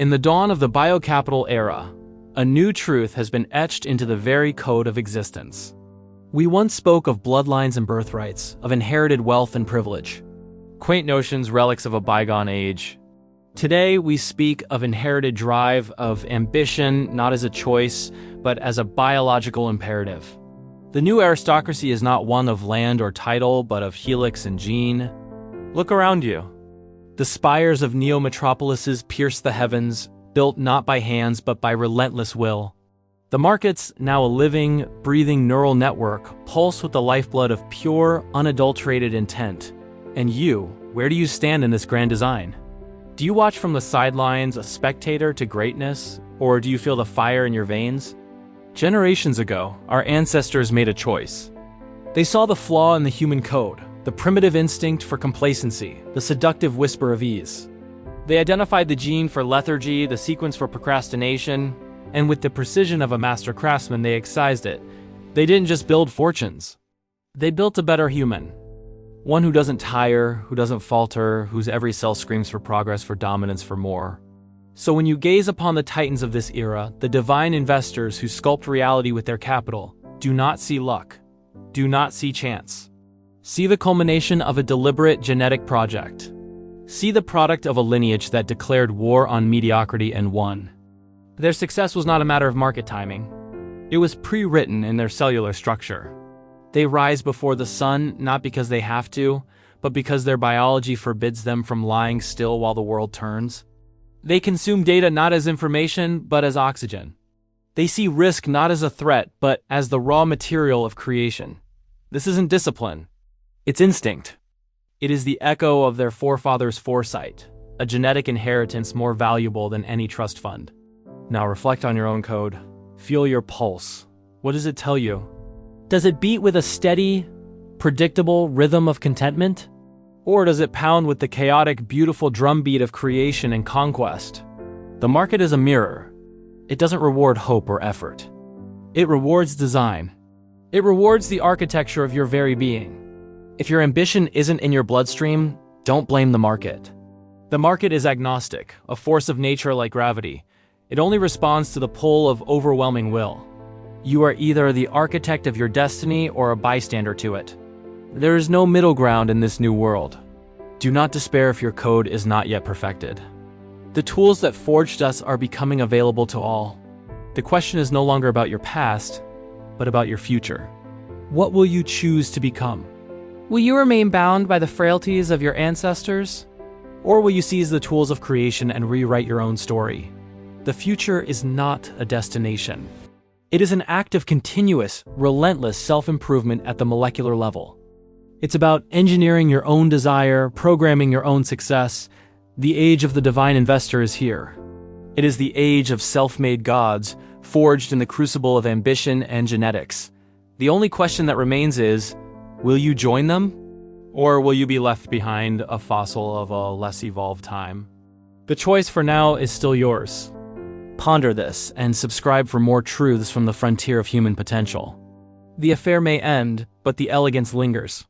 In the dawn of the biocapital era, a new truth has been etched into the very code of existence. We once spoke of bloodlines and birthrights, of inherited wealth and privilege. Quaint notions, relics of a bygone age. Today, we speak of inherited drive, of ambition, not as a choice, but as a biological imperative. The new aristocracy is not one of land or title, but of helix and gene. Look around you. The spires of neo-metropolises pierce the heavens, built not by hands but by relentless will. The markets, now a living, breathing neural network, pulse with the lifeblood of pure, unadulterated intent. And you, where do you stand in this grand design? Do you watch from the sidelines, a spectator to greatness, or do you feel the fire in your veins? Generations ago, our ancestors made a choice. They saw the flaw in the human code, the primitive instinct for complacency, the seductive whisper of ease. They identified the gene for lethargy, the sequence for procrastination, and with the precision of a master craftsman, they excised it. They didn't just build fortunes. They built a better human. One who doesn't tire, who doesn't falter, whose every cell screams for progress, for dominance, for more. So when you gaze upon the titans of this era, the divine investors who sculpt reality with their capital, do not see luck. Do not see chance. See the culmination of a deliberate genetic project. See the product of a lineage that declared war on mediocrity and won. Their success was not a matter of market timing. It was pre-written in their cellular structure. They rise before the sun not because they have to, but because their biology forbids them from lying still while the world turns. They consume data not as information, but as oxygen. They see risk not as a threat, but as the raw material of creation. This isn't discipline. It's instinct. It is the echo of their forefathers' foresight, a genetic inheritance more valuable than any trust fund. Now reflect on your own code. Feel your pulse. What does it tell you? Does it beat with a steady, predictable rhythm of contentment? Or does it pound with the chaotic, beautiful drumbeat of creation and conquest? The market is a mirror. It doesn't reward hope or effort. It rewards design. It rewards the architecture of your very being. If your ambition isn't in your bloodstream, don't blame the market. The market is agnostic, a force of nature like gravity. It only responds to the pull of overwhelming will. You are either the architect of your destiny or a bystander to it. There is no middle ground in this new world. Do not despair if your code is not yet perfected. The tools that forged us are becoming available to all. The question is no longer about your past, but about your future. What will you choose to become? Will you remain bound by the frailties of your ancestors? Or will you seize the tools of creation and rewrite your own story? The future is not a destination. It is an act of continuous, relentless self-improvement at the molecular level. It's about engineering your own desire, programming your own success. The age of the divine investor is here. It is the age of self-made gods, forged in the crucible of ambition and genetics. The only question that remains is, will you join them? Or will you be left behind, a fossil of a less evolved time? The choice for now is still yours. Ponder this and subscribe for more truths from the frontier of human potential. The affair may end, but the elegance lingers.